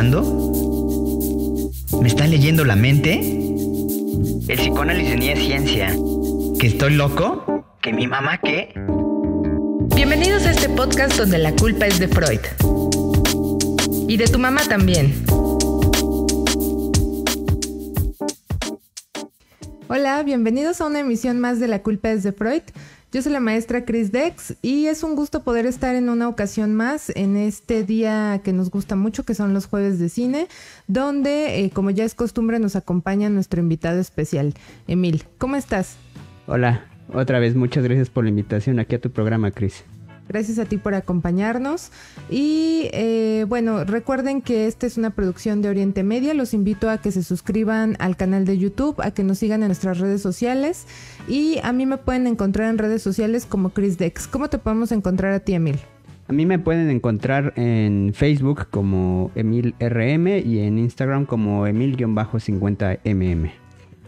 escuchando? ¿Me están leyendo la mente? ¿El psicoanálisis ni es ciencia? ¿Que estoy loco? ¿Que mi mamá qué? Bienvenidos a este podcast donde la culpa es de Freud. Y de tu mamá también. Hola, bienvenidos a una emisión más de La culpa es de Freud. Yo soy la maestra Chris Dex y es un gusto poder estar en una ocasión más en este día que nos gusta mucho, que son los jueves de cine, donde, como ya es costumbre, nos acompaña nuestro invitado especial, Emil. ¿Cómo estás? Hola, otra vez muchas gracias por la invitación aquí a tu programa, Chris. Gracias a ti por acompañarnos. Y bueno, recuerden que esta es una producción de Oriente Media. Los invito a que se suscriban al canal de YouTube, a que nos sigan en nuestras redes sociales. Y a mí me pueden encontrar en redes sociales como Chris Dex. ¿Cómo te podemos encontrar a ti, Emil? A mí me pueden encontrar en Facebook como EmilRM y en Instagram como Emil-50mm.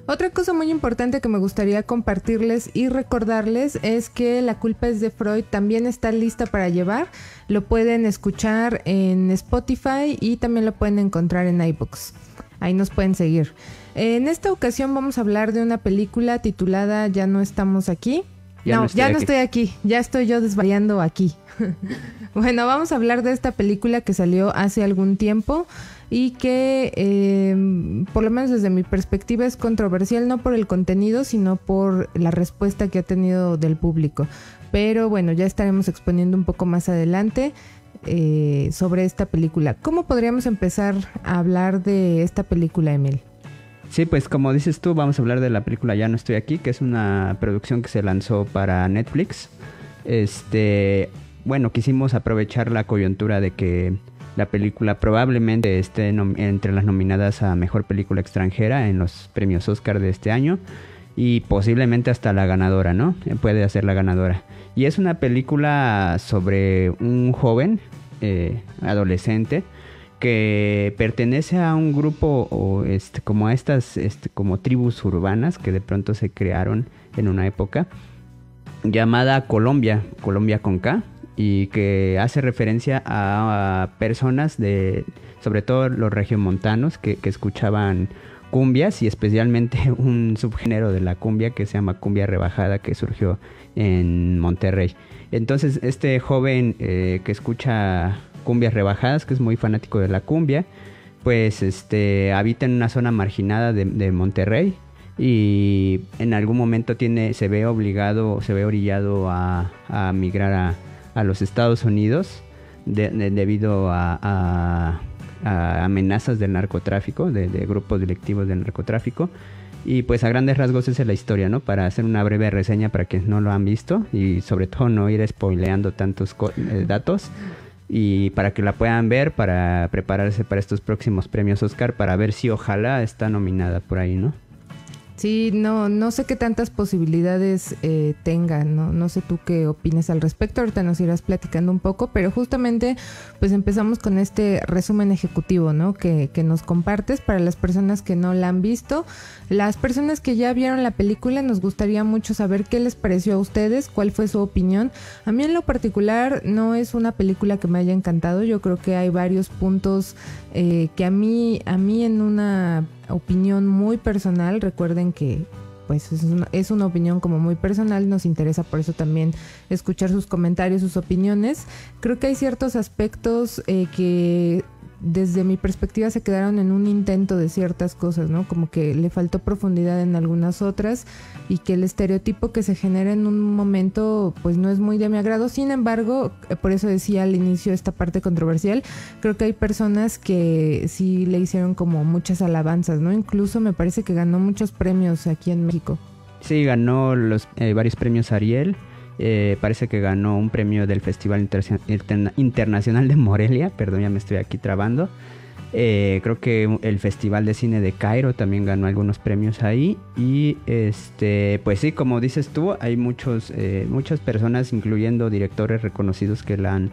Otra cosa muy importante que me gustaría compartirles y recordarles es que La culpa es de Freud también está lista para llevar. Lo pueden escuchar en Spotify y también lo pueden encontrar en iBooks. Ahí nos pueden seguir. En esta ocasión vamos a hablar de una película titulada Ya no estamos aquí. Ya no estoy aquí. Ya estoy yo desvariando aquí. Bueno, vamos a hablar de esta película que salió hace algún tiempo y que, por lo menos desde mi perspectiva, es controversial, no por el contenido, sino por la respuesta que ha tenido del público. Pero bueno, ya estaremos exponiendo un poco más adelante sobre esta película. ¿Cómo podríamos empezar a hablar de esta película, Emil? Sí, pues como dices tú, vamos a hablar de la película Ya no estoy aquí, que es una producción que se lanzó para Netflix. Bueno, quisimos aprovechar la coyuntura de que la película probablemente esté entre las nominadas a Mejor Película Extranjera en los premios Oscar de este año y posiblemente hasta la ganadora, ¿no? Puede ser la ganadora. Y es una película sobre un joven adolescente que pertenece a un grupo como a estas como tribus urbanas que de pronto se crearon en una época llamada Colombia con K, y que hace referencia a personas sobre todo los regiomontanos que escuchaban cumbias, y especialmente un subgénero de la cumbia que se llama cumbia rebajada, que surgió en Monterrey. Entonces este joven que escucha cumbias rebajadas, que es muy fanático de la cumbia, pues habita en una zona marginada de Monterrey, y en algún momento se ve orillado a migrar a los Estados Unidos debido a amenazas del narcotráfico, de grupos delictivos del narcotráfico. Y pues a grandes rasgos esa es la historia, ¿no? Para hacer una breve reseña para quienes no lo han visto y sobre todo no ir spoileando tantos datos, y para que la puedan ver, para prepararse para estos próximos premios Oscar, para ver si ojalá está nominada por ahí, ¿no? Sí, no sé qué tantas posibilidades tenga, no sé tú qué opines al respecto, ahorita nos irás platicando un poco, pero justamente pues empezamos con este resumen ejecutivo, ¿no? Que nos compartes para las personas que no la han visto. Las personas que ya vieron la película, nos gustaría mucho saber qué les pareció a ustedes, cuál fue su opinión. A mí en lo particular no es una película que me haya encantado, yo creo que hay varios puntos que a mí en una opinión muy personal, recuerden que pues es una opinión como muy personal, nos interesa por eso también escuchar sus comentarios, sus opiniones. Creo que hay ciertos aspectos que desde mi perspectiva se quedaron en un intento de ciertas cosas, ¿no? Como que le faltó profundidad en algunas otras y que el estereotipo que se genera en un momento pues no es muy de mi agrado. Sin embargo, por eso decía al inicio esta parte controversial, creo que hay personas que sí le hicieron como muchas alabanzas, ¿no? Incluso me parece que ganó muchos premios aquí en México. Sí, ganó varios premios Ariel. Parece que ganó un premio del Festival Internacional de Morelia, perdón, ya me estoy aquí trabando. Creo que el Festival de Cine de Cairo también ganó algunos premios ahí. Y pues sí, como dices tú, hay muchas personas, incluyendo directores reconocidos, que la han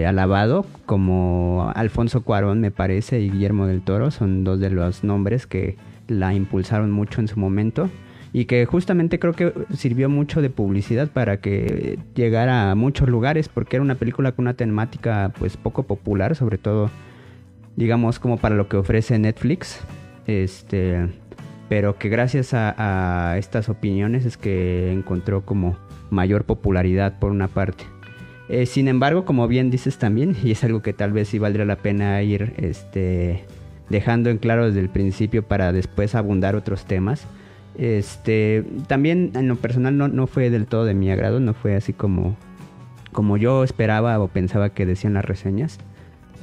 alabado, como Alfonso Cuarón, me parece, y Guillermo del Toro. Son dos de los nombres que la impulsaron mucho en su momento. y que justamente creo que sirvió mucho de publicidad para que llegara a muchos lugares, porque era una película con una temática pues poco popular, sobre todo digamos como para lo que ofrece Netflix, pero que gracias a estas opiniones es que encontró como mayor popularidad por una parte. Sin embargo, como bien dices también, y es algo que tal vez sí valdría la pena ir dejando en claro desde el principio para después abundar otros temas. También en lo personal no fue del todo de mi agrado, no fue así como yo esperaba o pensaba que decían las reseñas.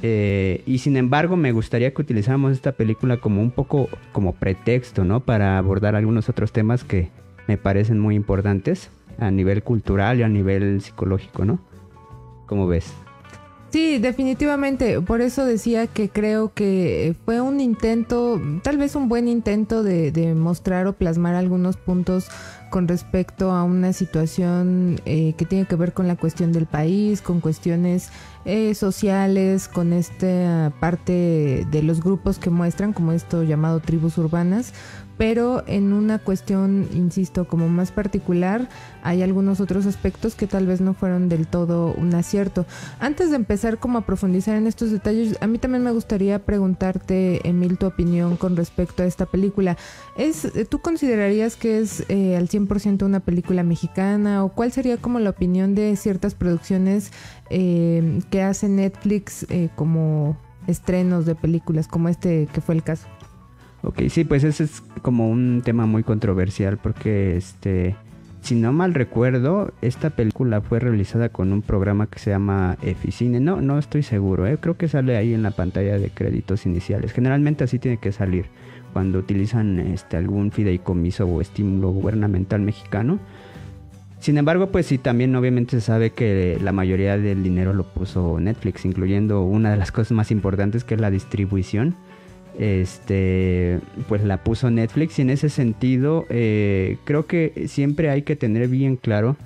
Y sin embargo me gustaría que utilizáramos esta película como un poco como pretexto, ¿no? Para abordar algunos otros temas que me parecen muy importantes a nivel cultural y a nivel psicológico, ¿no? ¿Cómo ves? Sí, definitivamente. Por eso decía que creo que fue un intento, tal vez un buen intento de mostrar o plasmar algunos puntos con respecto a una situación que tiene que ver con la cuestión del país, con cuestiones sociales, con esta parte de los grupos que muestran, como esto llamado tribus urbanas, pero en una cuestión, insisto, como más particular, hay algunos otros aspectos que tal vez no fueron del todo un acierto. Antes de empezar como a profundizar en estos detalles, a mí también me gustaría preguntarte, Emil, tu opinión con respecto a esta película. ¿Tú considerarías que es al 100% una película mexicana, o cuál sería como la opinión de ciertas producciones que hace Netflix como estrenos de películas, como que fue el caso? Ok, sí, pues ese es como un tema muy controversial porque, si no mal recuerdo, esta película fue realizada con un programa que se llama Eficine. No estoy seguro, creo que sale ahí en la pantalla de créditos iniciales. Generalmente así tiene que salir cuando utilizan algún fideicomiso o estímulo gubernamental mexicano. Sin embargo, pues sí, también obviamente se sabe que la mayoría del dinero lo puso Netflix, incluyendo una de las cosas más importantes, que es la distribución. Pues la puso Netflix, y en ese sentido creo que siempre hay que tener bien claro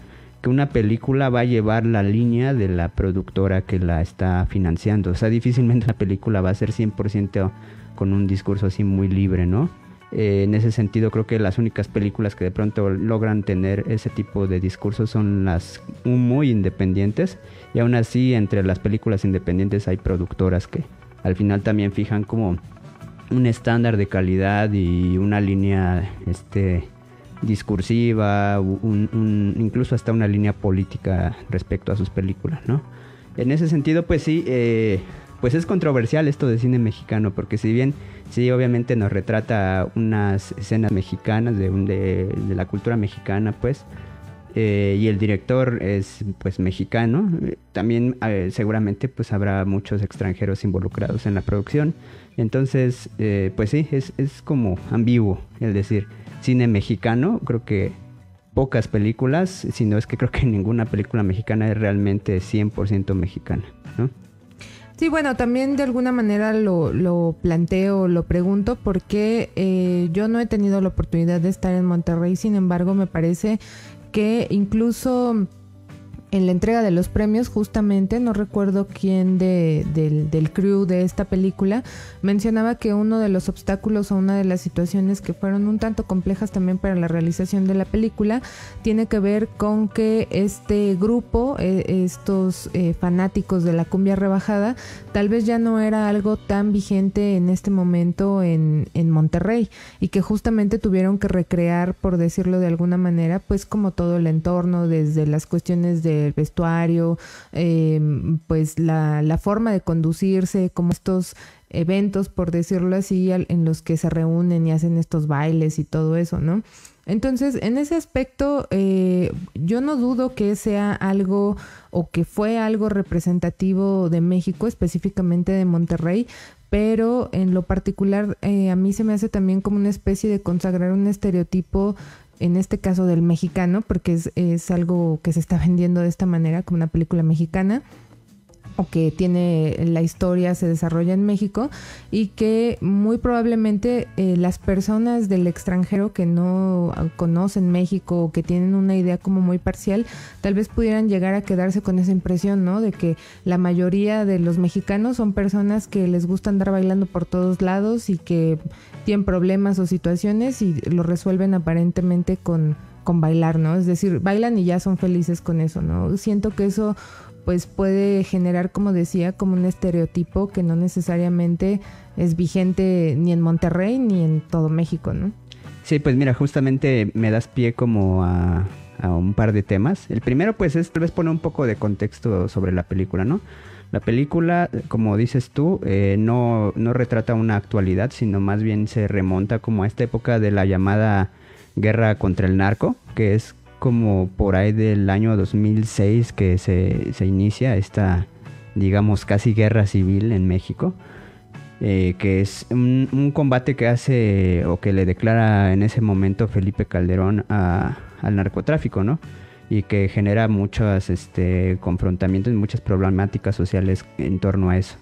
que una película va a llevar la línea de la productora que la está financiando. O sea, difícilmente la película va a ser 100% con un discurso así muy libre, ¿no? En ese sentido creo que las únicas películas que de pronto logran tener ese tipo de discursos son las muy independientes, y aún así entre las películas independientes hay productoras que al final también fijan como un estándar de calidad y una línea discursiva, incluso hasta una línea política respecto a sus películas, ¿no? En ese sentido, pues sí, pues es controversial esto de cine mexicano, porque si bien sí obviamente nos retrata unas escenas mexicanas de la cultura mexicana, pues, y el director es pues mexicano, también seguramente pues habrá muchos extranjeros involucrados en la producción. Entonces pues sí, es como ambiguo el decir cine mexicano. Creo que pocas películas, si no es que creo que ninguna película mexicana es realmente 100% mexicana, ¿no? Sí, bueno, también de alguna manera lo planteo, lo pregunto, porque yo no he tenido la oportunidad de estar en Monterrey. Sin embargo, me parece que incluso en la entrega de los premios, justamente, no recuerdo quién del crew de esta película mencionaba que uno de los obstáculos o una de las situaciones que fueron un tanto complejas también para la realización de la película tiene que ver con que este grupo, estos fanáticos de la cumbia rebajada, tal vez ya no era algo tan vigente en este momento en Monterrey, y que justamente tuvieron que recrear, por decirlo de alguna manera, pues como todo el entorno, desde las cuestiones del vestuario, pues la forma de conducirse, como estos eventos, por decirlo así, en los que se reúnen y hacen estos bailes y todo eso, ¿no? Entonces, en ese aspecto, yo no dudo que sea algo o que fue algo representativo de México, específicamente de Monterrey, pero en lo particular a mí se me hace también como una especie de consagrar un estereotipo, en este caso del mexicano, porque es algo que se está vendiendo de esta manera, como una película mexicana. o que tiene la historia, se desarrolla en México, y que muy probablemente las personas del extranjero que no conocen México o que tienen una idea como muy parcial, tal vez pudieran llegar a quedarse con esa impresión, ¿no? De que la mayoría de los mexicanos son personas que les gusta andar bailando por todos lados y que tienen problemas o situaciones y lo resuelven aparentemente con bailar, ¿no? Es decir, bailan y ya son felices con eso, ¿no? Siento que eso pues puede generar, como decía, como un estereotipo que no necesariamente es vigente ni en Monterrey ni en todo México, ¿no? Sí, pues mira, justamente me das pie como a un par de temas. El primero pues es tal vez poner un poco de contexto sobre la película, ¿no? La película, como dices tú, no retrata una actualidad, sino más bien se remonta como a esta época de la llamada guerra contra el narco, que es como por ahí del año 2006 que se inicia esta, digamos, casi guerra civil en México, que es un combate que hace o que le declara en ese momento Felipe Calderón al narcotráfico, ¿no? Y que genera muchos confrontamientos y muchas problemáticas sociales en torno a eso.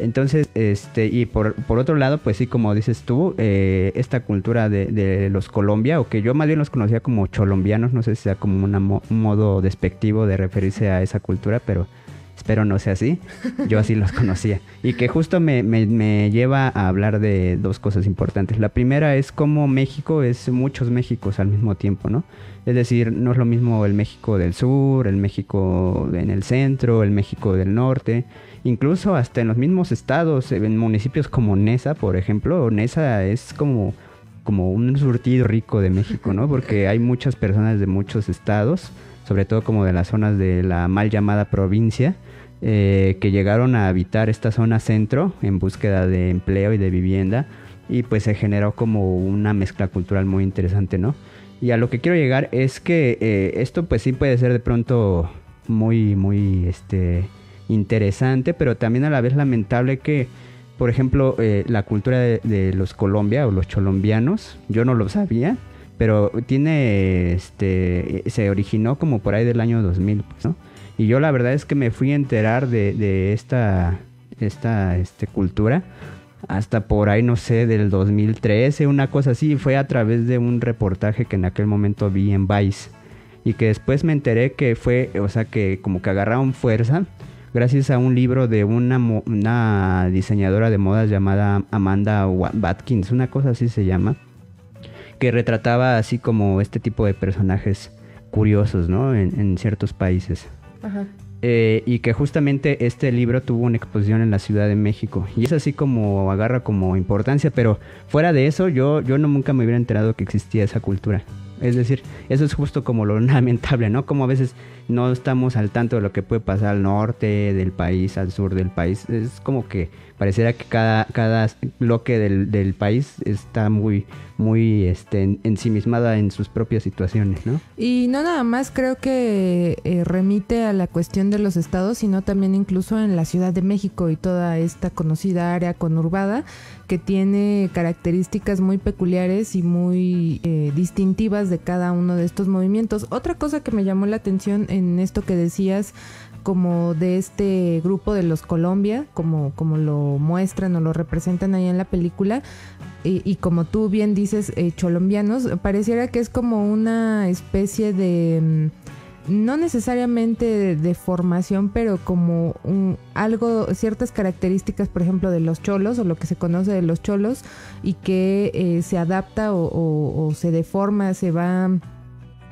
Entonces, y por otro lado, pues sí, como dices tú, esta cultura de los Colombia, o que yo más bien los conocía como cholombianos, no sé si sea como un modo despectivo de referirse a esa cultura, pero espero no sea así, yo así los conocía. Y que justo me lleva a hablar de dos cosas importantes. La primera es cómo México es muchos Méxicos al mismo tiempo, ¿no? Es decir, no es lo mismo el México del sur, el México en el centro, el México del norte. Incluso hasta en los mismos estados, en municipios como Nesa, por ejemplo. Nesa es como un surtido rico de México, ¿no? Porque hay muchas personas de muchos estados, sobre todo como de las zonas de la mal llamada provincia, que llegaron a habitar esta zona centro en búsqueda de empleo y de vivienda, y pues se generó como una mezcla cultural muy interesante, ¿no? Y a lo que quiero llegar es que esto pues sí puede ser de pronto muy interesante, pero también a la vez lamentable que, por ejemplo, la cultura de los Colombia o los cholombianos, yo no lo sabía, pero se originó como por ahí del año 2000, pues, ¿no? Y yo la verdad es que me fui a enterar de esta cultura hasta por ahí, no sé, del 2013, una cosa así. Fue a través de un reportaje que en aquel momento vi en Vice, y que después me enteré que fue, o sea, que como que agarraron fuerza gracias a un libro de una diseñadora de modas llamada Amanda Watkins, una cosa así se llama, que retrataba así como este tipo de personajes curiosos, ¿no? En ciertos países. Ajá. Y que justamente este libro tuvo una exposición en la Ciudad de México, y es así como agarra como importancia, pero fuera de eso yo nunca me hubiera enterado que existía esa cultura. Es decir, eso es justo como lo lamentable, ¿no? Como a veces no estamos al tanto de lo que puede pasar al norte del país, al sur del país. Es como que pareciera que cada bloque del país está muy ensimismada en sus propias situaciones, ¿no? Y no nada más creo que remite a la cuestión de los estados, sino también incluso en la Ciudad de México y toda esta conocida área conurbada que tiene características muy peculiares y muy distintivas de cada uno de estos movimientos. Otra cosa que me llamó la atención en esto que decías, como de este grupo de los Colombia, como lo muestran o lo representan ahí en la película, y como tú bien dices, cholombianos, pareciera que es como una especie de, no necesariamente de formación, pero como ciertas características, por ejemplo, de los cholos, o lo que se conoce de los cholos, y que se adapta o se deforma, se va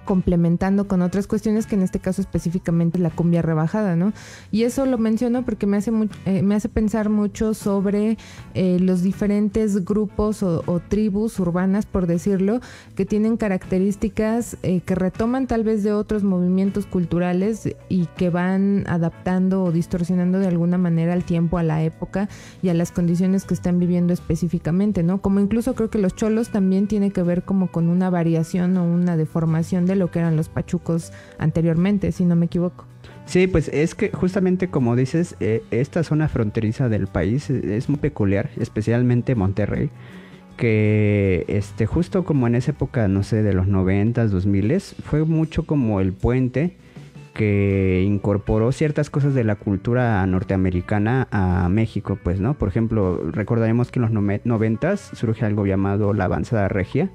complementando con otras cuestiones, que en este caso específicamente la cumbia rebajada, ¿no? Y eso lo menciono porque me hace pensar mucho sobre los diferentes grupos o tribus urbanas, por decirlo, que tienen características que retoman tal vez de otros movimientos culturales y que van adaptando o distorsionando de alguna manera al tiempo, a la época y a las condiciones que están viviendo específicamente, ¿no? Como incluso creo que los cholos también tiene que ver como con una variación o una deformación de lo que eran los pachucos anteriormente, si no me equivoco. Sí, pues es que justamente como dices, esta zona fronteriza del país es muy peculiar, especialmente Monterrey, que justo como en esa época, no sé, de los 90s, 2000s, fue mucho como el puente que incorporó ciertas cosas de la cultura norteamericana a México, pues, ¿no? Por ejemplo, recordaremos que en los 90s surge algo llamado la avanzada regia,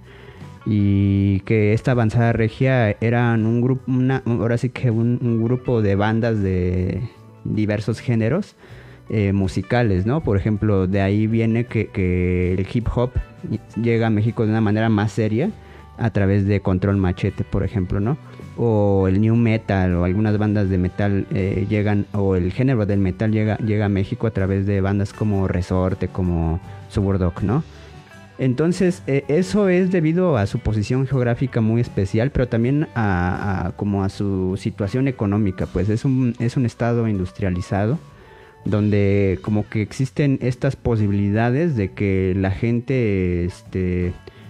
y que esta avanzada regia eran un grupo, ahora sí que un grupo de bandas de diversos géneros musicales, ¿no? Por ejemplo, de ahí viene que el hip hop llega a México de una manera más seria a través de Control Machete, por ejemplo, ¿no? O el new metal, o algunas bandas de metal llegan, o el género del metal llega a México a través de bandas como Resorte, como Suburdoc, ¿no? Entonces, eso es debido a su posición geográfica muy especial, pero también como a su situación económica, pues es un estado industrializado, donde como que existen estas posibilidades de que la gente,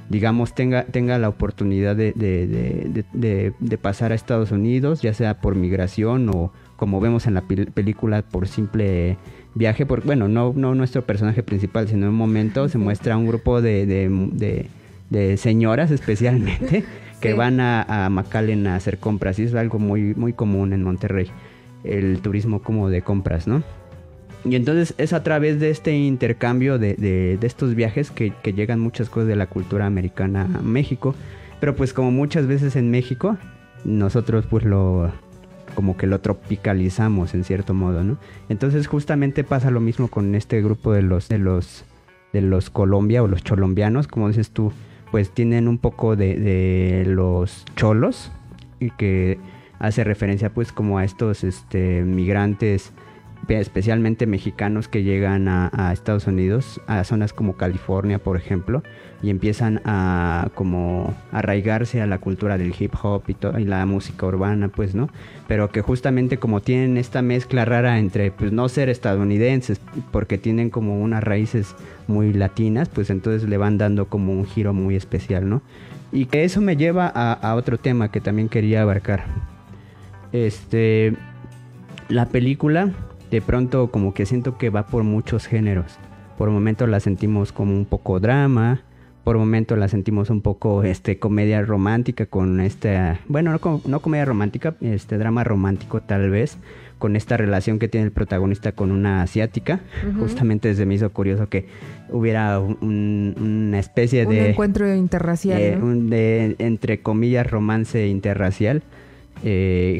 digamos, tenga la oportunidad de pasar a Estados Unidos, ya sea por migración o, como vemos en la película, por simple viaje. Bueno, no nuestro personaje principal, sino en un momento se muestra un grupo de señoras especialmente que van a McAllen a hacer compras, y es algo muy, muy común en Monterrey, el turismo como de compras, ¿no? Y entonces es a través de este intercambio de estos viajes que llegan muchas cosas de la cultura americana a México. Pero pues como muchas veces en México, nosotros pues como que lo tropicalizamos en cierto modo, ¿no? Entonces justamente pasa lo mismo con este grupo de los Colombia o los cholombianos, como dices tú, pues tienen un poco de los cholos, y que hace referencia pues como a estos migrantes, especialmente mexicanos, que llegan a Estados Unidos, a zonas como California, por ejemplo, y empiezan a como arraigarse a la cultura del hip hop y la música urbana, pues, ¿no? Pero que justamente como tienen esta mezcla rara entre, pues, no ser estadounidenses, porque tienen como unas raíces muy latinas, pues entonces le van dando como un giro muy especial, ¿no? Y que eso me lleva a otro tema que también quería abarcar. La película, de pronto como que siento que va por muchos géneros. Por momentos la sentimos como un poco drama, por momentos la sentimos un poco comedia romántica con bueno, no comedia romántica, drama romántico tal vez, con esta relación que tiene el protagonista con una asiática. Uh-huh. Justamente se me hizo curioso que hubiera una especie de... Un encuentro interracial, ¿no? Entre comillas, romance interracial.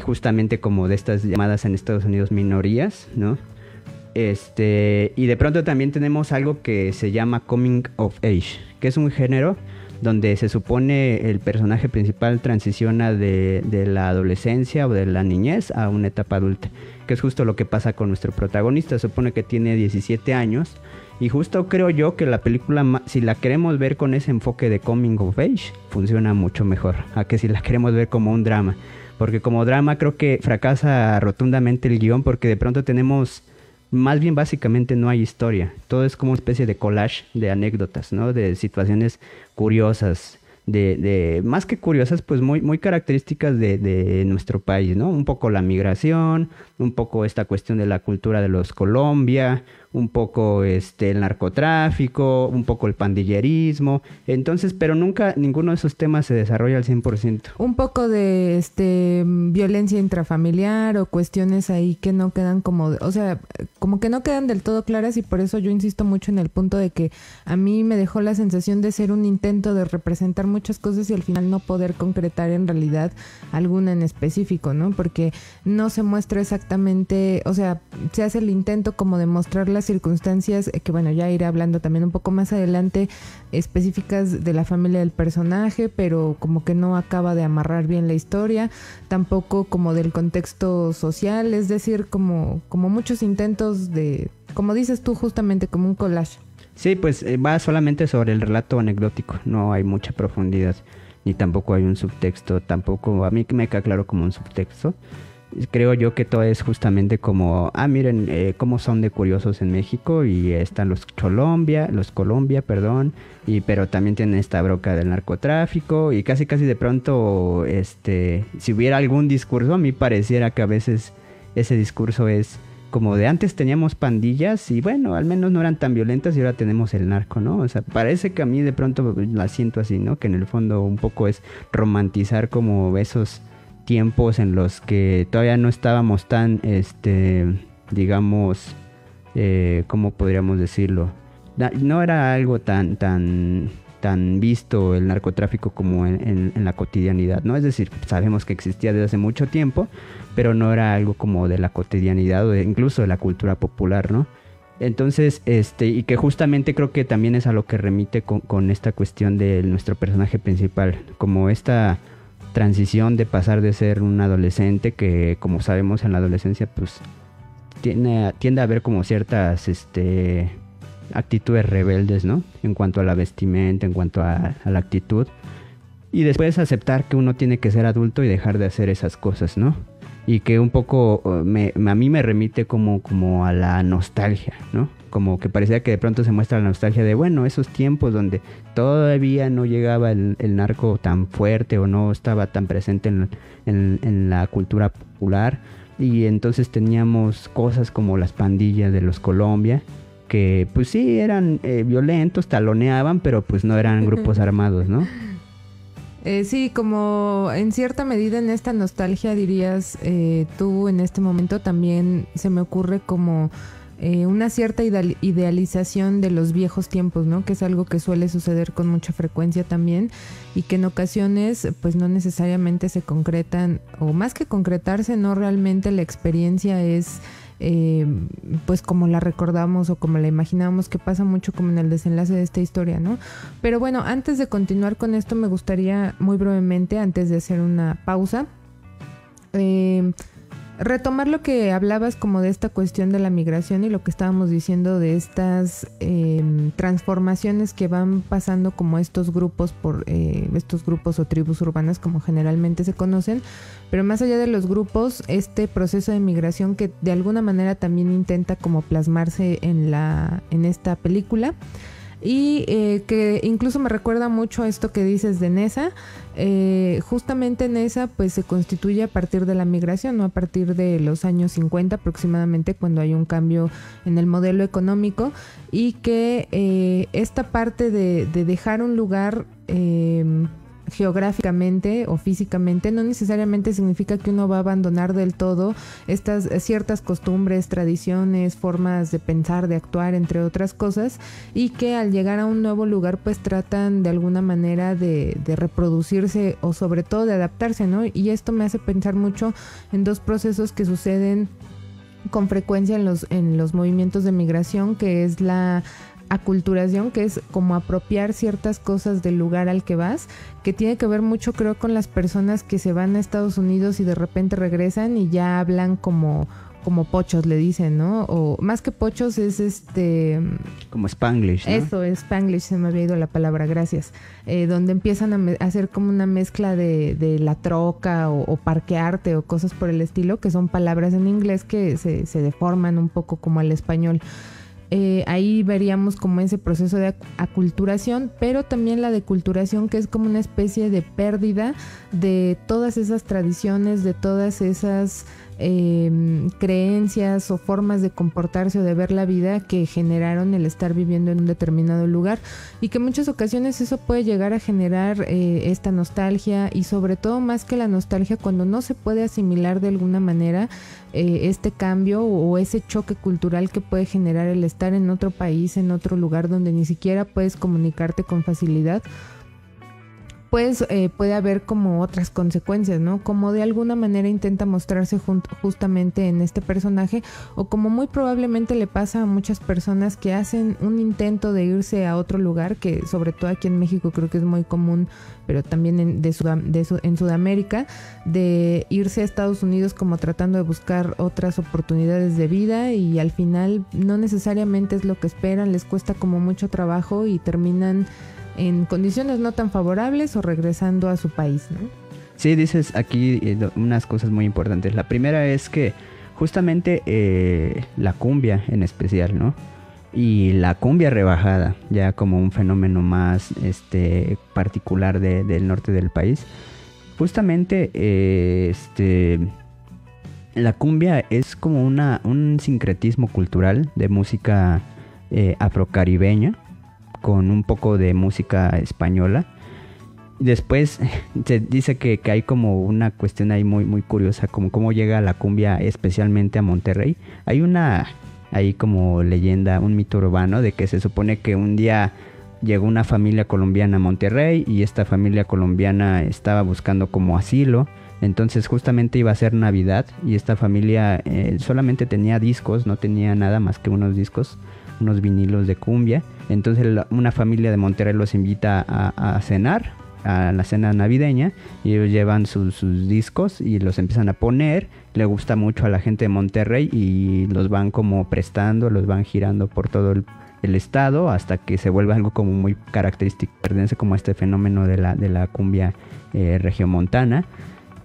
Justamente como de estas llamadas en Estados Unidos minorías, ¿no? Y de pronto también tenemos algo que se llama Coming of Age, que es un género donde se supone el personaje principal transiciona de la adolescencia o de la niñez a una etapa adulta, que es justo lo que pasa con nuestro protagonista. Se supone que tiene 17 años, y justo creo yo que la película, si la queremos ver con ese enfoque de Coming of Age, funciona mucho mejor a que si la queremos ver como un drama. Porque como drama creo que fracasa rotundamente el guión, porque de pronto tenemos, más bien básicamente no hay historia. Todo es como una especie de collage de anécdotas, ¿no? De situaciones curiosas, más que curiosas, pues muy, muy características de nuestro país, ¿no? Un poco la migración, un poco esta cuestión de la cultura de los Colombia, un poco el narcotráfico, un poco el pandillerismo. Entonces, pero nunca ninguno de esos temas se desarrolla al 100%. Un poco de violencia intrafamiliar o cuestiones ahí que no quedan como que no quedan del todo claras, y por eso yo insisto mucho en el punto de que a mí me dejó la sensación de ser un intento de representar muchas cosas y al final no poder concretar en realidad alguna en específico, ¿no? Porque no se muestra exactamente, se hace el intento como de mostrar las circunstancias, que bueno, ya iré hablando también un poco más adelante, específicas de la familia del personaje, pero como que no acaba de amarrar bien la historia, tampoco como del contexto social, es decir, como muchos intentos de, como dices tú, justamente como un collage. Sí, pues va solamente sobre el relato anecdótico, no hay mucha profundidad, ni tampoco hay un subtexto, tampoco, a mí me queda claro como un subtexto. Creo yo que todo es justamente como, miren cómo son de curiosos en México, y están los Colombia, pero también tienen esta broca del narcotráfico, y casi de pronto, si hubiera algún discurso, a mí pareciera que a veces ese discurso es como de antes teníamos pandillas y bueno, al menos no eran tan violentas, y ahora tenemos el narco, ¿no? O sea, parece que a mí de pronto la siento así, ¿no? Que en el fondo un poco es romantizar como esos tiempos en los que todavía no estábamos tan, digamos, ¿cómo podríamos decirlo? No era algo tan visto el narcotráfico como en la cotidianidad, ¿no? Es decir, sabemos que existía desde hace mucho tiempo, pero no era algo como de la cotidianidad o incluso de la cultura popular, ¿no? Entonces, y que justamente creo que también es a lo que remite con esta cuestión de nuestro personaje principal, como esta transición de pasar de ser un adolescente que, como sabemos, en la adolescencia, pues, tiende a haber como ciertas, actitudes rebeldes, ¿no? En cuanto a la vestimenta, en cuanto a la actitud. Y después aceptar que uno tiene que ser adulto y dejar de hacer esas cosas, ¿no? Y que un poco a mí me remite como a la nostalgia, ¿no? Como que parecía que de pronto se muestra la nostalgia de, bueno, esos tiempos donde todavía no llegaba el narco tan fuerte o no estaba tan presente en la cultura popular. Y entonces teníamos cosas como las pandillas de los Colombia, que pues sí eran violentos, taloneaban, pero pues no eran grupos armados, ¿no? Sí, como en cierta medida en esta nostalgia dirías tú en este momento también se me ocurre como una cierta idealización de los viejos tiempos, ¿no? Que es algo que suele suceder con mucha frecuencia también y que en ocasiones pues no necesariamente se concretan, o más que concretarse, no realmente la experiencia es pues como la recordamos o como la imaginábamos, que pasa mucho como en el desenlace de esta historia, ¿no? Pero bueno, antes de continuar con esto me gustaría muy brevemente, antes de hacer una pausa, retomar lo que hablabas como de esta cuestión de la migración y lo que estábamos diciendo de estas transformaciones que van pasando como estos grupos o tribus urbanas como generalmente se conocen, pero más allá de los grupos, este proceso de migración que de alguna manera también intenta como plasmarse en esta película. Y que incluso me recuerda mucho a esto que dices de Neza. Justamente Neza pues se constituye a partir de la migración, ¿no? A partir de los años 50 aproximadamente, cuando hay un cambio en el modelo económico, y que esta parte de dejar un lugar geográficamente o físicamente no necesariamente significa que uno va a abandonar del todo estas ciertas costumbres, tradiciones, formas de pensar, de actuar, entre otras cosas, y que al llegar a un nuevo lugar pues tratan de alguna manera de reproducirse o sobre todo de adaptarse, ¿no? Y esto me hace pensar mucho en dos procesos que suceden con frecuencia en los movimientos de migración, que es la aculturación, que es como apropiar ciertas cosas del lugar al que vas, que tiene que ver mucho, creo, con las personas que se van a Estados Unidos y de repente regresan y ya hablan como pochos, le dicen, ¿no? O más que pochos es como Spanglish, ¿no? Eso, es Spanglish, se me había ido la palabra, gracias. Donde empiezan a hacer como una mezcla de la troca o parquearte o cosas por el estilo, que son palabras en inglés que se deforman un poco como al español. Ahí veríamos como ese proceso de aculturación, pero también la deculturación, que es como una especie de pérdida de todas esas tradiciones, de todas esas creencias o formas de comportarse o de ver la vida que generaron el estar viviendo en un determinado lugar, y que en muchas ocasiones eso puede llegar a generar esta nostalgia, y sobre todo más que la nostalgia, cuando no se puede asimilar de alguna manera este cambio o ese choque cultural que puede generar el estar en otro país, en otro lugar donde ni siquiera puedes comunicarte con facilidad, pues puede haber como otras consecuencias, ¿no? Como de alguna manera intenta mostrarse justamente en este personaje, o como muy probablemente le pasa a muchas personas que hacen un intento de irse a otro lugar, que sobre todo aquí en México creo que es muy común, pero también en Sudamérica, de irse a Estados Unidos como tratando de buscar otras oportunidades de vida, y al final no necesariamente es lo que esperan, les cuesta como mucho trabajo y terminan en condiciones no tan favorables o regresando a su país, ¿no? Sí, dices aquí unas cosas muy importantes. La primera es que justamente la cumbia en especial, ¿no? Y la cumbia rebajada, ya como un fenómeno más particular del norte del país. Justamente la cumbia es como un sincretismo cultural de música afrocaribeña, con un poco de música española, Después se dice que hay como una cuestión ahí muy, muy curiosa, como cómo llega la cumbia especialmente a Monterrey. Hay como leyenda, un mito urbano de que se supone que un día llegó una familia colombiana a Monterrey y esta familia colombiana estaba buscando como asilo. Entonces justamente iba a ser Navidad y esta familia solamente tenía discos, no tenía nada más que unos discos, unos vinilos de cumbia. Entonces una familia de Monterrey los invita a cenar, a la cena navideña, y ellos llevan sus discos y los empiezan a poner. Le gusta mucho a la gente de Monterrey y los van como prestando, los van girando por todo el estado hasta que se vuelve algo como muy característico, pertenece como a este fenómeno de la cumbia regiomontana.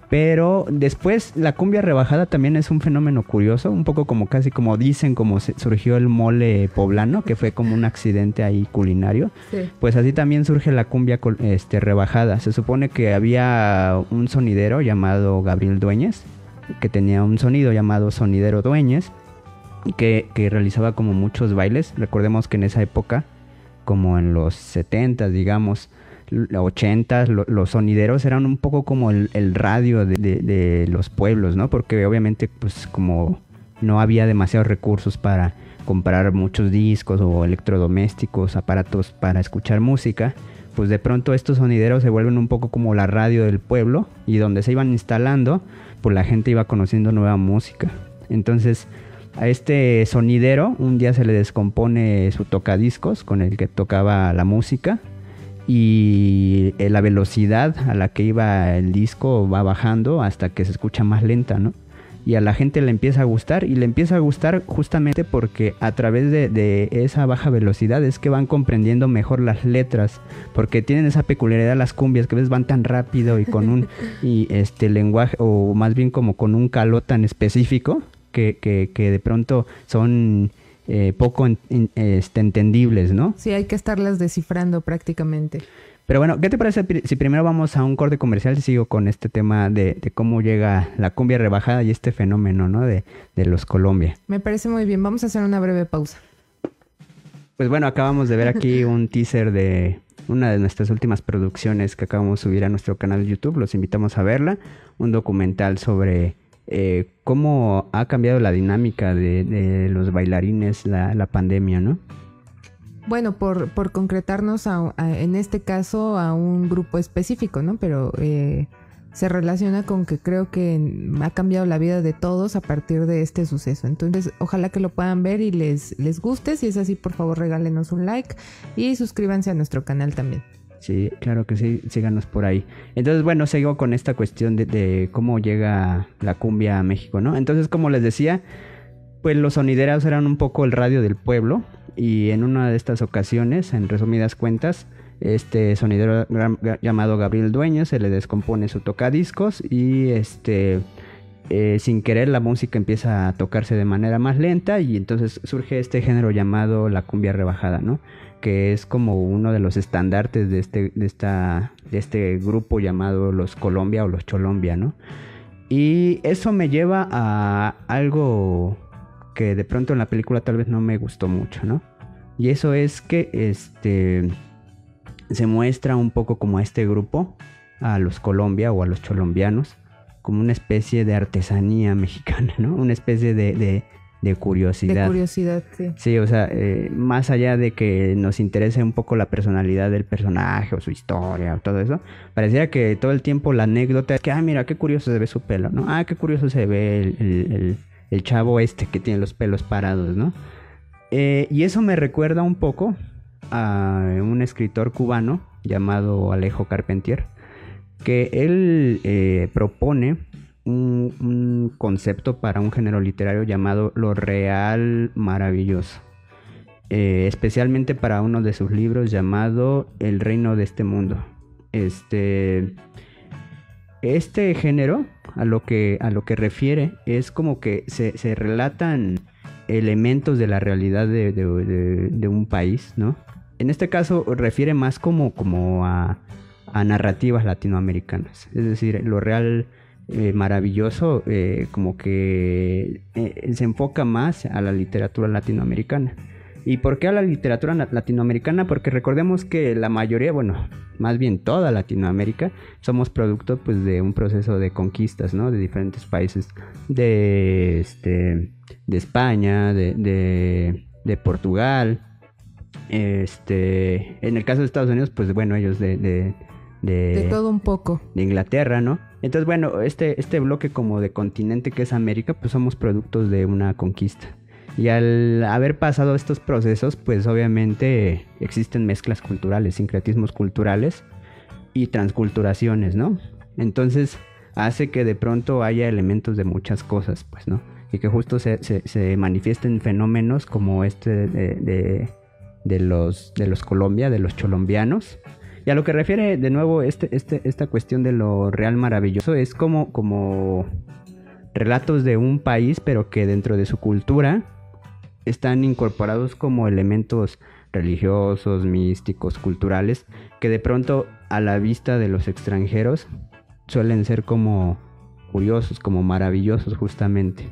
Pero después la cumbia rebajada también es un fenómeno curioso, un poco como casi como dicen, como surgió el mole poblano, que fue como un accidente ahí culinario. Sí. Pues así también surge la cumbia rebajada. Se supone que había un sonidero llamado Gabriel Dueñez, que tenía un sonido llamado Sonidero Dueñez, que realizaba como muchos bailes. Recordemos que en esa época, como en los 70, digamos, 80, los sonideros eran un poco como el radio de los pueblos, ¿no? Porque obviamente pues como no había demasiados recursos para comprar muchos discos o electrodomésticos, aparatos para escuchar música, pues de pronto estos sonideros se vuelven un poco como la radio del pueblo, y donde se iban instalando, pues la gente iba conociendo nueva música. Entonces a este sonidero un día se le descompone su tocadiscos con el que tocaba la música, y la velocidad a la que iba el disco va bajando hasta que se escucha más lenta, ¿no? Y a la gente le empieza a gustar, y le empieza a gustar justamente porque a través de esa baja velocidad es que van comprendiendo mejor las letras, porque tienen esa peculiaridad las cumbias, que a veces van tan rápido y con un lenguaje, o más bien como con un caló tan específico, que de pronto son poco entendibles, ¿no? Sí, hay que estarlas descifrando prácticamente. Pero bueno, ¿qué te parece si primero vamos a un corte comercial y sigo con este tema de cómo llega la cumbia rebajada y este fenómeno, ¿no? de los Colombia. Me parece muy bien. Vamos a hacer una breve pausa. Pues bueno, acabamos de ver aquí un teaser de una de nuestras últimas producciones que acabamos de subir a nuestro canal de YouTube. Los invitamos a verla. Un documental sobre cómo ha cambiado la dinámica de los bailarines la pandemia, ¿no? Bueno, por concretarnos en este caso a un grupo específico, ¿no? Pero se relaciona con que creo que ha cambiado la vida de todos a partir de este suceso. Entonces, ojalá que lo puedan ver y les guste. Si es así, por favor, regálenos un like y suscríbanse a nuestro canal también. Sí, claro que sí, síganos por ahí. Entonces, bueno, sigo con esta cuestión de cómo llega la cumbia a México, ¿no? Entonces, como les decía, pues los sonideros eran un poco el radio del pueblo, y en una de estas ocasiones, en resumidas cuentas, este sonidero llamado Gabriel Dueñez se le descompone su tocadiscos y sin querer la música empieza a tocarse de manera más lenta, y entonces surge este género llamado la cumbia rebajada, ¿no? Que es como uno de los estandartes de este grupo llamado los Colombia o los Cholombia, ¿no? Y eso me lleva a algo que de pronto en la película tal vez no me gustó mucho, ¿no? Y eso es que se muestra un poco como a este grupo, a los Colombia o a los cholombianos, como una especie de artesanía mexicana, ¿no? Una especie de curiosidad. De curiosidad, sí. Sí, o sea, más allá de que nos interese un poco la personalidad del personaje o su historia o todo eso, pareciera que todo el tiempo la anécdota es que, mira, qué curioso se ve su pelo, ¿no? Qué curioso se ve el chavo que tiene los pelos parados, ¿no? Y eso me recuerda un poco a un escritor cubano llamado Alejo Carpentier, que él propone un concepto para un género literario llamado lo real maravilloso, especialmente para uno de sus libros llamado El reino de este mundo. Este género a lo que refiere es como que se relatan elementos de la realidad de un país, ¿no? En este caso refiere más como a narrativas latinoamericanas, es decir, lo real maravilloso como que se enfoca más a la literatura latinoamericana. ¿Y por qué a la literatura latinoamericana? Porque recordemos que la mayoría, bueno, más bien toda Latinoamérica, somos producto pues de un proceso de conquistas, ¿no? De diferentes países, de España, de Portugal, en el caso de Estados Unidos, pues bueno, ellos de todo un poco. De Inglaterra, ¿no? Entonces, bueno, este bloque como de continente que es América, pues somos productos de una conquista. Y al haber pasado estos procesos, pues obviamente existen mezclas culturales, sincretismos culturales y transculturaciones, ¿no? Entonces hace que de pronto haya elementos de muchas cosas, pues, ¿no? Y que justo se manifiesten fenómenos como de los Colombia, de los cholombianos. Y a lo que refiere de nuevo esta cuestión de lo real maravilloso, es como relatos de un país, pero que dentro de su cultura están incorporados como elementos religiosos, místicos, culturales, que de pronto a la vista de los extranjeros suelen ser como curiosos, como maravillosos justamente.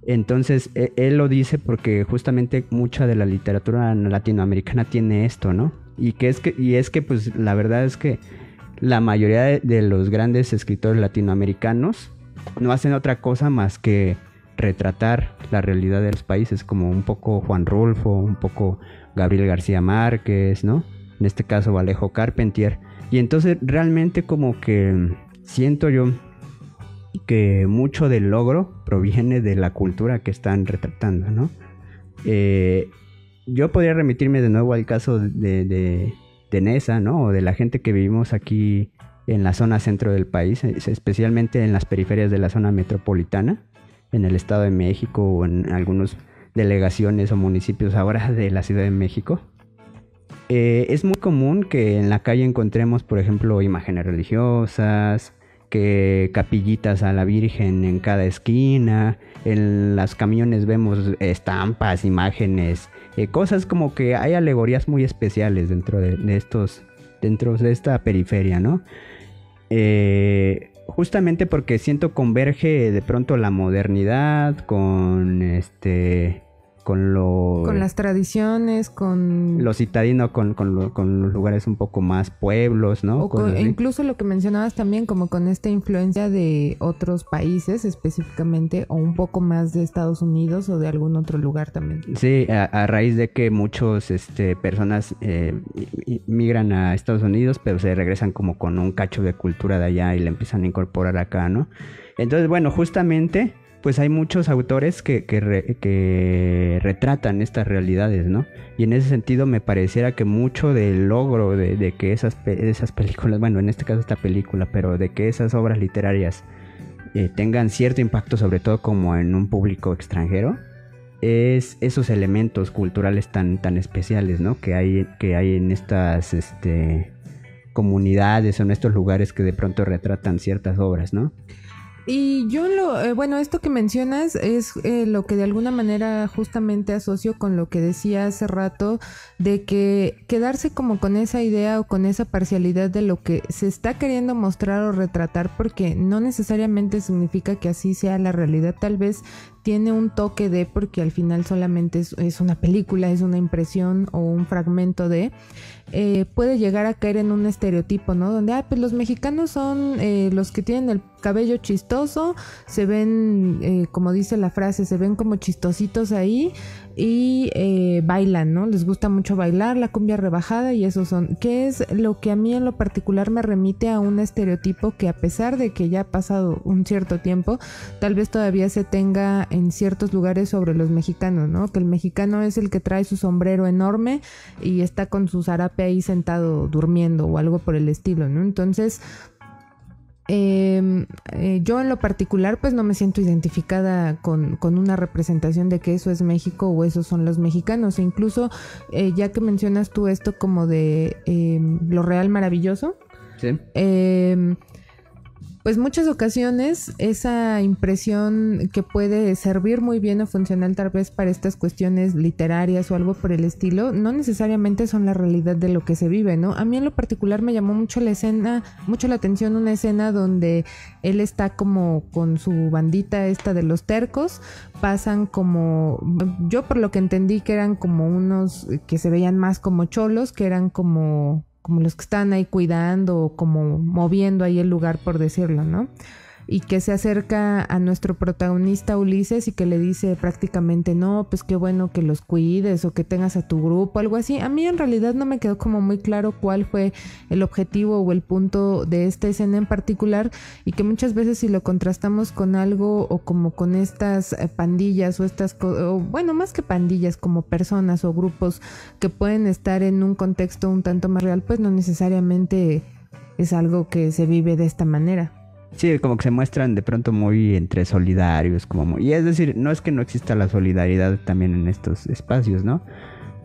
Entonces él lo dice porque justamente mucha de la literatura latinoamericana tiene esto, ¿no? Y es que pues la verdad es que la mayoría de los grandes escritores latinoamericanos no hacen otra cosa más que retratar la realidad de los países, como un poco Juan Rulfo, un poco Gabriel García Márquez, ¿no? En este caso Alejo Carpentier. Y entonces realmente como que siento yo que mucho del logro proviene de la cultura que están retratando, ¿no? Yo podría remitirme de nuevo al caso de Nesa, ¿no? O de la gente que vivimos aquí en la zona centro del país, especialmente en las periferias de la zona metropolitana, en el Estado de México o en algunas delegaciones o municipios ahora de la Ciudad de México. Es muy común que en la calle encontremos, por ejemplo, imágenes religiosas, que capillitas a la Virgen en cada esquina, en los camiones vemos estampas, imágenes, cosas como que hay alegorías muy especiales dentro de esta periferia, ¿no? Justamente porque siento converge de pronto la modernidad con las tradiciones, con lo citadino, con los lugares un poco más pueblos, ¿no? Incluso lo que mencionabas también, como con esta influencia de otros países específicamente, o un poco más de Estados Unidos o de algún otro lugar también. Sí, a raíz de que muchos personas migran a Estados Unidos, pero se regresan como con un cacho de cultura de allá y le empiezan a incorporar acá, ¿no? Entonces, bueno, justamente pues hay muchos autores que retratan estas realidades, ¿no? Y en ese sentido me pareciera que mucho del logro de que esas películas, bueno, en este caso esta película, pero de que esas obras literarias tengan cierto impacto, sobre todo como en un público extranjero, es esos elementos culturales tan especiales, ¿no? Que hay en estas comunidades o en estos lugares que de pronto retratan ciertas obras, ¿no? Y yo esto que mencionas es lo que de alguna manera justamente asocio con lo que decía hace rato, de que quedarse como con esa idea o con esa parcialidad de lo que se está queriendo mostrar o retratar, porque no necesariamente significa que así sea la realidad. Tal vez tiene un toque de, porque al final solamente es una película, es una impresión o un fragmento de... puede llegar a caer en un estereotipo, ¿no? Donde, pues los mexicanos son los que tienen el cabello chistoso, se ven, como dice la frase, se ven como chistositos ahí y bailan, ¿no? Les gusta mucho bailar, la cumbia rebajada, y eso son, que es lo que a mí en lo particular me remite a un estereotipo que, a pesar de que ya ha pasado un cierto tiempo, tal vez todavía se tenga en ciertos lugares sobre los mexicanos, ¿no? Que el mexicano es el que trae su sombrero enorme y está con su zarape ahí sentado durmiendo o algo por el estilo, ¿no? Entonces yo en lo particular pues no me siento identificada con una representación de que eso es México o esos son los mexicanos. E incluso ya que mencionas tú esto como de lo real maravilloso, sí. pues muchas ocasiones esa impresión que puede servir muy bien o funcional tal vez para estas cuestiones literarias o algo por el estilo, no necesariamente son la realidad de lo que se vive, ¿no? A mí en lo particular me llamó mucho la atención una escena donde él está como con su bandita esta de los tercos, pasan como, yo por lo que entendí que eran como unos que se veían más como cholos, que eran como los que están ahí cuidando o como moviendo ahí el lugar, por decirlo, ¿no? Y que se acerca a nuestro protagonista Ulises y que le dice prácticamente, no, pues qué bueno que los cuides o que tengas a tu grupo, algo así. A mí en realidad no me quedó como muy claro cuál fue el objetivo o el punto de esta escena en particular, y que muchas veces si lo contrastamos con algo o como con estas pandillas o bueno, más que pandillas, como personas o grupos que pueden estar en un contexto un tanto más real, pues no necesariamente es algo que se vive de esta manera. Sí, como que se muestran de pronto muy entre solidarios, y es decir, no es que no exista la solidaridad también en estos espacios, ¿no?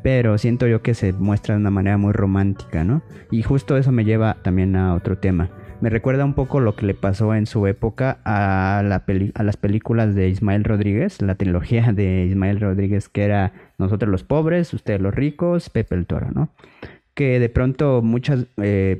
Pero siento yo que se muestra de una manera muy romántica, ¿no? Y justo eso me lleva también a otro tema. Me recuerda un poco lo que le pasó en su época a las películas de Ismael Rodríguez, la trilogía de Ismael Rodríguez, que era Nosotros los pobres, ustedes los ricos, Pepe el Toro, ¿no? Que de pronto muchas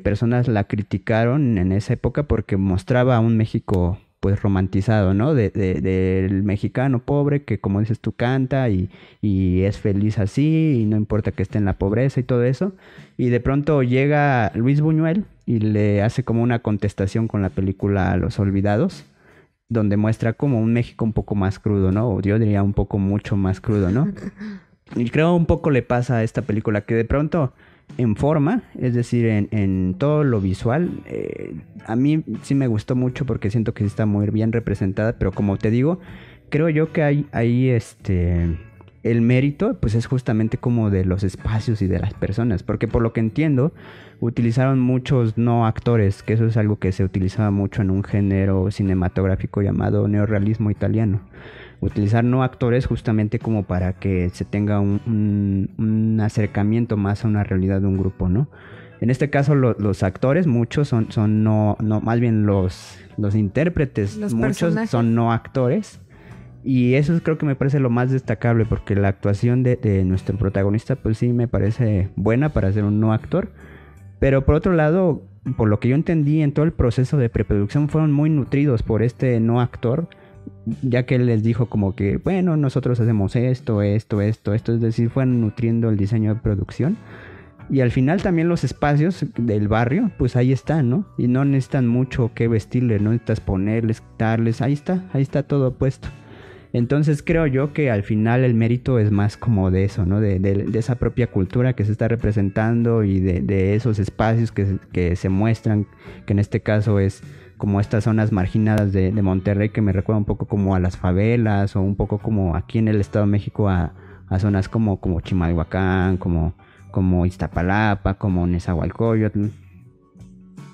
personas la criticaron en esa época porque mostraba a un México pues romantizado, ¿no? Del mexicano pobre que, como dices tú, canta y es feliz así y no importa que esté en la pobreza y todo eso. Y de pronto llega Luis Buñuel y le hace como una contestación con la película Los Olvidados, donde muestra como un México un poco más crudo, ¿no? O yo diría un poco mucho más crudo, ¿no? Y creo un poco le pasa a esta película que de pronto en forma, es decir, en todo lo visual, a mí sí me gustó mucho porque siento que sí está muy bien representada, pero como te digo, creo yo que hay el mérito pues es justamente como de los espacios y de las personas, porque por lo que entiendo utilizaron muchos no actores, que eso es algo que se utilizaba mucho en un género cinematográfico llamado neorrealismo italiano. Utilizar no actores justamente como para que se tenga un acercamiento más a una realidad de un grupo, ¿no? En este caso los actores, muchos son no, más bien los intérpretes, muchos son no actores. Y eso creo que me parece lo más destacable, porque la actuación de nuestro protagonista pues sí me parece buena para ser un no actor. Pero por otro lado, por lo que yo entendí en todo el proceso de preproducción, fueron muy nutridos por este no actor, ya que él les dijo como que, bueno, nosotros hacemos esto, es decir, fueron nutriendo el diseño de producción. Y al final también los espacios del barrio, pues ahí están, ¿no? Y no necesitan mucho que vestirles, no necesitas ponerles, quitarles, ahí está todo puesto. Entonces creo yo que al final el mérito es más como de eso, ¿no? De esa propia cultura que se está representando y de esos espacios que se muestran, que en este caso es como estas zonas marginadas de Monterrey, que me recuerda un poco como a las favelas, o un poco como aquí en el Estado de México a zonas como Chimalhuacán, como Iztapalapa, como Nezahualcóyotl.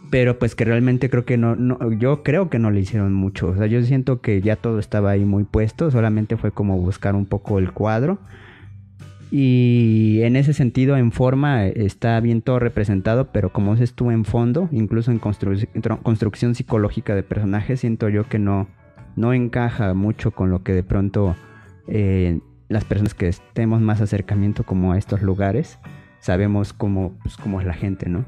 Pero pues que realmente creo que yo creo que no le hicieron mucho. O sea, yo siento que ya todo estaba ahí muy puesto, solamente fue como buscar un poco el cuadro. Y en ese sentido, en forma, está bien todo representado, pero como dices tú, en fondo, incluso en construcción psicológica de personajes, siento yo que no encaja mucho con lo que de pronto las personas que tenemos más acercamiento como a estos lugares, sabemos cómo es la gente, ¿no?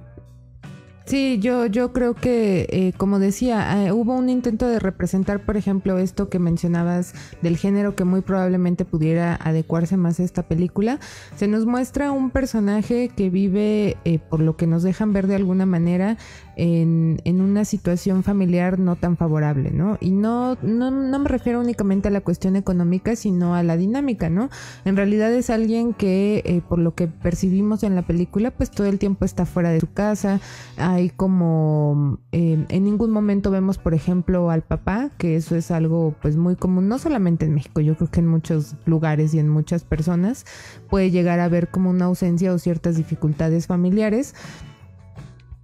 Sí, yo creo que, como decía, hubo un intento de representar, por ejemplo, esto que mencionabas del género que muy probablemente pudiera adecuarse más a esta película. Se nos muestra un personaje que vive, por lo que nos dejan ver de alguna manera, en una situación familiar no tan favorable, ¿no? Y no me refiero únicamente a la cuestión económica, sino a la dinámica, ¿no? En realidad es alguien que, por lo que percibimos en la película, pues todo el tiempo está fuera de su casa. Hay como en ningún momento vemos, por ejemplo, al papá, que eso es algo pues muy común, no solamente en México, yo creo que en muchos lugares y en muchas personas puede llegar a haber como una ausencia o ciertas dificultades familiares.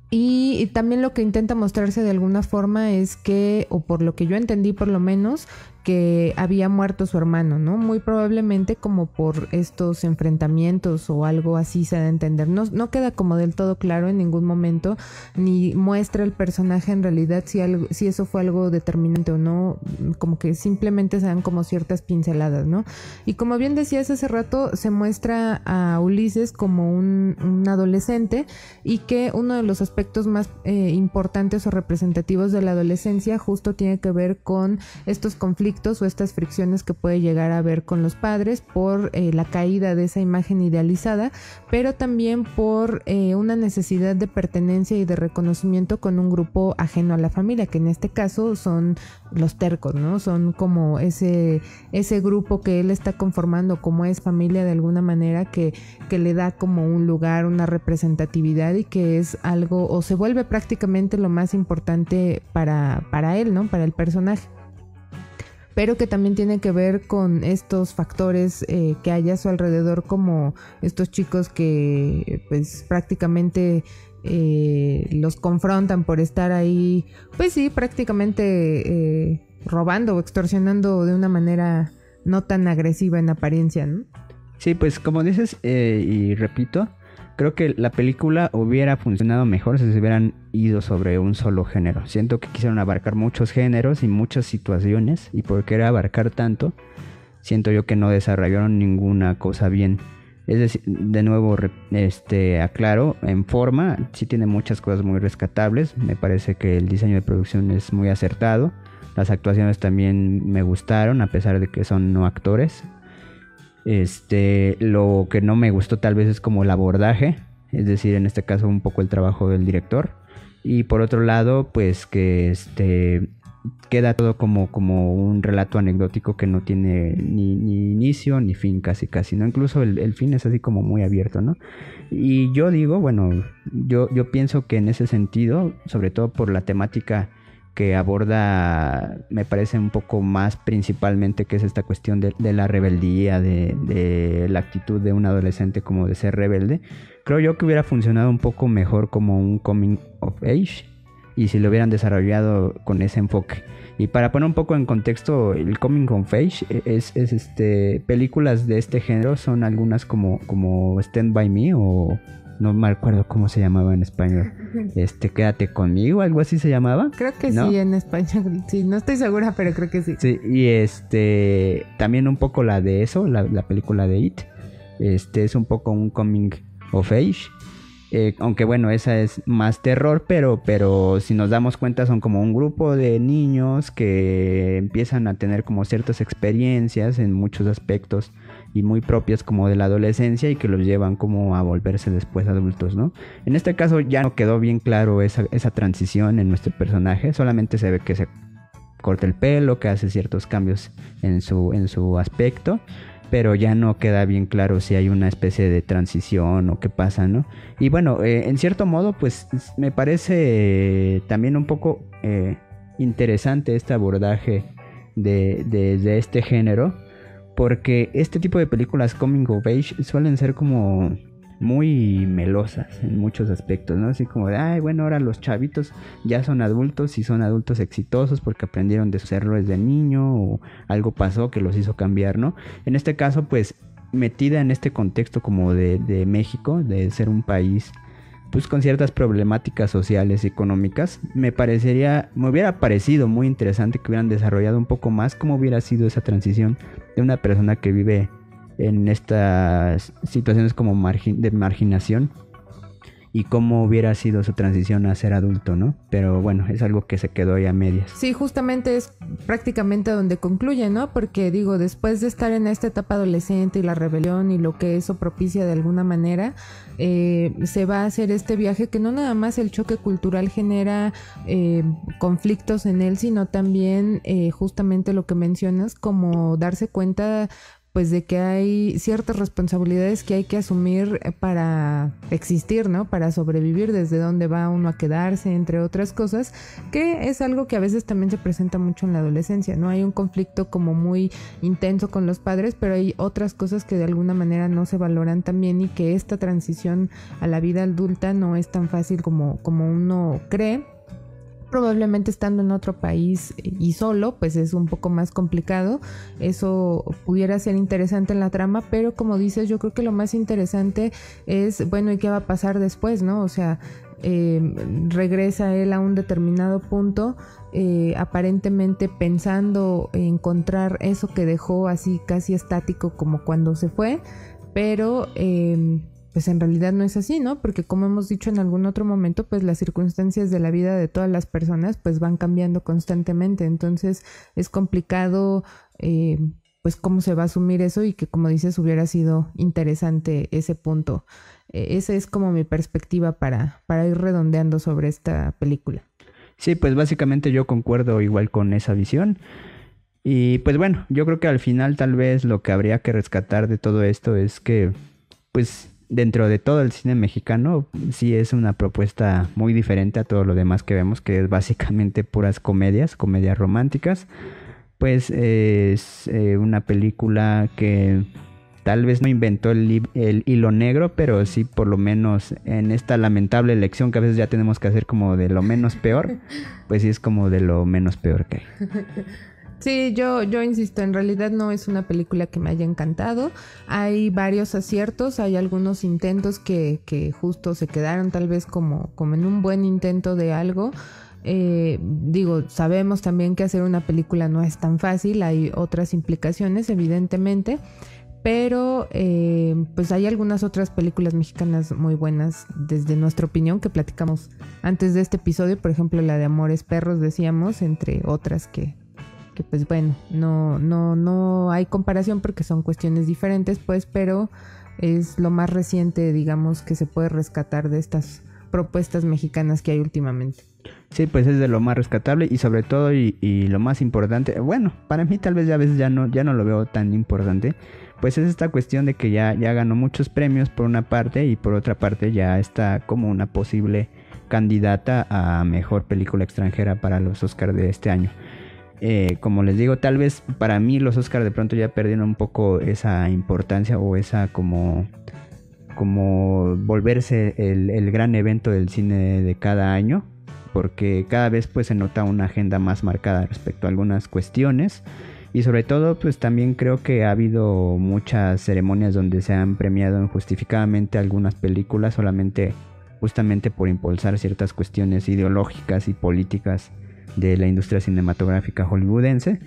Y también lo que intenta mostrarse de alguna forma es que, o por lo que yo entendí por lo menos, que había muerto su hermano, ¿no? Muy probablemente como por estos enfrentamientos o algo así se da a entender. No queda como del todo claro en ningún momento, ni muestra el personaje en realidad si eso fue algo determinante o no, como que simplemente se dan como ciertas pinceladas, ¿no? Y como bien decías hace rato, se muestra a Ulises como un adolescente, y que uno de los aspectos más importantes o representativos de la adolescencia justo tiene que ver con estos conflictos o estas fricciones que puede llegar a haber con los padres por la caída de esa imagen idealizada, pero también por una necesidad de pertenencia y de reconocimiento con un grupo ajeno a la familia, que en este caso son los tercos, ¿no? Son como ese grupo que él está conformando, como es familia de alguna manera, que le da como un lugar, una representatividad, y que es algo, o se vuelve prácticamente lo más importante para él, ¿no? Para el personaje. Pero que también tiene que ver con estos factores que hay a su alrededor, como estos chicos que pues prácticamente los confrontan por estar ahí, pues sí, prácticamente robando o extorsionando de una manera no tan agresiva en apariencia, ¿no? Sí, pues como dices, y repito, creo que la película hubiera funcionado mejor si se hubieran ido sobre un solo género. Siento que quisieron abarcar muchos géneros y muchas situaciones, y por querer abarcar tanto, siento yo que no desarrollaron ninguna cosa bien. Es decir, de nuevo, aclaro, en forma sí tiene muchas cosas muy rescatables. Me parece que el diseño de producción es muy acertado. Las actuaciones también me gustaron, a pesar de que son no actores. Lo que no me gustó tal vez es como el abordaje, es decir, en este caso un poco el trabajo del director. Y por otro lado, pues que queda todo como un relato anecdótico que no tiene ni inicio ni fin, casi, ¿no? Incluso el fin es así como muy abierto, ¿no? Y yo digo, bueno, yo pienso que en ese sentido, sobre todo por la temática que aborda, me parece un poco más principalmente, que es esta cuestión de la rebeldía, de la actitud de un adolescente como de ser rebelde. Creo yo que hubiera funcionado un poco mejor como un coming of age, y si lo hubieran desarrollado con ese enfoque. Y para poner un poco en contexto, el coming of age es películas de este género son algunas como Stand By Me, o no me acuerdo cómo se llamaba en español. Quédate conmigo, algo así se llamaba. Creo que ¿no? Sí, en español. Sí, no estoy segura, pero creo que sí. Sí, y también un poco la de eso, la película de It. Es un poco un coming of age. Aunque bueno, esa es más terror, pero si nos damos cuenta son como un grupo de niños que empiezan a tener como ciertas experiencias en muchos aspectos y muy propias como de la adolescencia, y que los llevan como a volverse después adultos, ¿no? En este caso ya no quedó bien claro esa transición en nuestro personaje, solamente se ve que se corta el pelo, que hace ciertos cambios en su aspecto, pero ya no queda bien claro si hay una especie de transición o qué pasa, ¿no? Y bueno, en cierto modo, pues me parece también un poco interesante este abordaje de este género, porque este tipo de películas coming of age suelen ser como muy melosas en muchos aspectos, ¿no? Así como de, ay, bueno, ahora los chavitos ya son adultos y son adultos exitosos porque aprendieron de sus errores de niño, o algo pasó que los hizo cambiar, ¿no? En este caso, pues, metida en este contexto como de México, de ser un país pues con ciertas problemáticas sociales y económicas, me hubiera parecido muy interesante que hubieran desarrollado un poco más cómo hubiera sido esa transición de una persona que vive en estas situaciones como de marginación, y cómo hubiera sido su transición a ser adulto, ¿no? Pero bueno, es algo que se quedó ahí a medias. Sí, justamente es prácticamente donde concluye, ¿no? Porque digo, después de estar en esta etapa adolescente y la rebelión y lo que eso propicia de alguna manera, se va a hacer este viaje que no nada más el choque cultural genera conflictos en él, sino también justamente lo que mencionas, como darse cuenta pues de que hay ciertas responsabilidades que hay que asumir para existir, ¿no? Para sobrevivir, desde dónde va uno a quedarse, entre otras cosas, que es algo que a veces también se presenta mucho en la adolescencia, ¿no? Hay un conflicto como muy intenso con los padres, pero hay otras cosas que de alguna manera no se valoran también, y que esta transición a la vida adulta no es tan fácil como uno cree. Probablemente estando en otro país y solo, pues es un poco más complicado. Eso pudiera ser interesante en la trama, pero como dices, yo creo que lo más interesante es, bueno, ¿y qué va a pasar después, no? O sea, regresa él a un determinado punto, aparentemente pensando encontrar eso que dejó así casi estático como cuando se fue, pero pues en realidad no es así, ¿no? Porque como hemos dicho en algún otro momento, pues las circunstancias de la vida de todas las personas pues van cambiando constantemente, entonces es complicado pues cómo se va a asumir eso, y que como dices hubiera sido interesante ese punto. Esa es como mi perspectiva para ir redondeando sobre esta película. Sí, pues básicamente yo concuerdo igual con esa visión. Y pues bueno, yo creo que al final tal vez lo que habría que rescatar de todo esto es que pues dentro de todo el cine mexicano sí es una propuesta muy diferente a todo lo demás que vemos, que es básicamente puras comedias románticas. Pues es una película que tal vez no inventó el hilo negro, pero sí por lo menos en esta lamentable elección que a veces ya tenemos que hacer como de lo menos peor, pues sí es como de lo menos peor que hay. Sí, yo insisto, en realidad no es una película que me haya encantado. Hay varios aciertos, hay algunos intentos que justo se quedaron tal vez como en un buen intento de algo. Digo, sabemos también que hacer una película no es tan fácil, hay otras implicaciones evidentemente, pero pues hay algunas otras películas mexicanas muy buenas desde nuestra opinión que platicamos antes de este episodio, por ejemplo la de Amores Perros decíamos, entre otras que pues bueno, no hay comparación porque son cuestiones diferentes pues, pero es lo más reciente digamos que se puede rescatar de estas propuestas mexicanas que hay últimamente. Sí, pues es de lo más rescatable y sobre todo y lo más importante, bueno, para mí tal vez ya a veces ya no lo veo tan importante, pues es esta cuestión de que ya ganó muchos premios por una parte y por otra parte ya está como una posible candidata a mejor película extranjera para los Oscar de este año. Como les digo, tal vez para mí los Oscar de pronto ya perdieron un poco esa importancia o esa como volverse el gran evento del cine de cada año, porque cada vez pues se nota una agenda más marcada respecto a algunas cuestiones, y sobre todo pues también creo que ha habido muchas ceremonias donde se han premiado injustificadamente algunas películas solamente justamente por impulsar ciertas cuestiones ideológicas y políticas de la industria cinematográfica hollywoodense.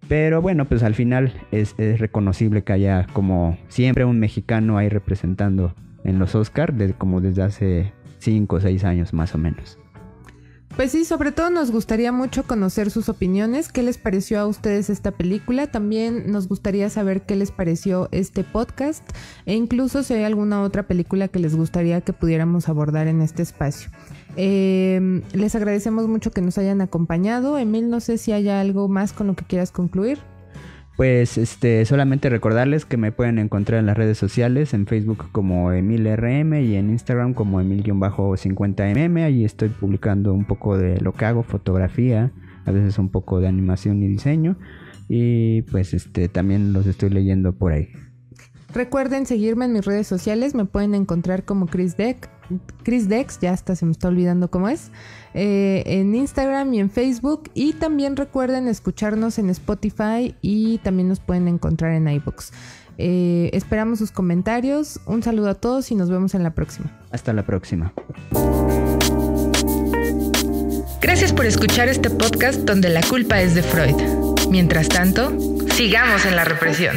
Pero bueno, pues al final es reconocible que haya como siempre un mexicano ahí representando en los Oscar como desde hace 5 o 6 años más o menos. Pues sí, sobre todo nos gustaría mucho conocer sus opiniones, qué les pareció a ustedes esta película, también nos gustaría saber qué les pareció este podcast e incluso si hay alguna otra película que les gustaría que pudiéramos abordar en este espacio. Les agradecemos mucho que nos hayan acompañado. Emil, no sé si haya algo más con lo que quieras concluir. Pues solamente recordarles que me pueden encontrar en las redes sociales, en Facebook como EmilRM y en Instagram como Emil-50mm. Ahí estoy publicando un poco de lo que hago, fotografía, a veces un poco de animación y diseño. Y pues también los estoy leyendo por ahí. Recuerden seguirme en mis redes sociales, me pueden encontrar como Chris Dex, ya hasta se me está olvidando cómo es, en Instagram y en Facebook, y también recuerden escucharnos en Spotify y también nos pueden encontrar en iVoox. Esperamos sus comentarios, un saludo a todos y nos vemos en la próxima. Hasta la próxima. Gracias por escuchar este podcast donde la culpa es de Freud. Mientras tanto, sigamos en la represión.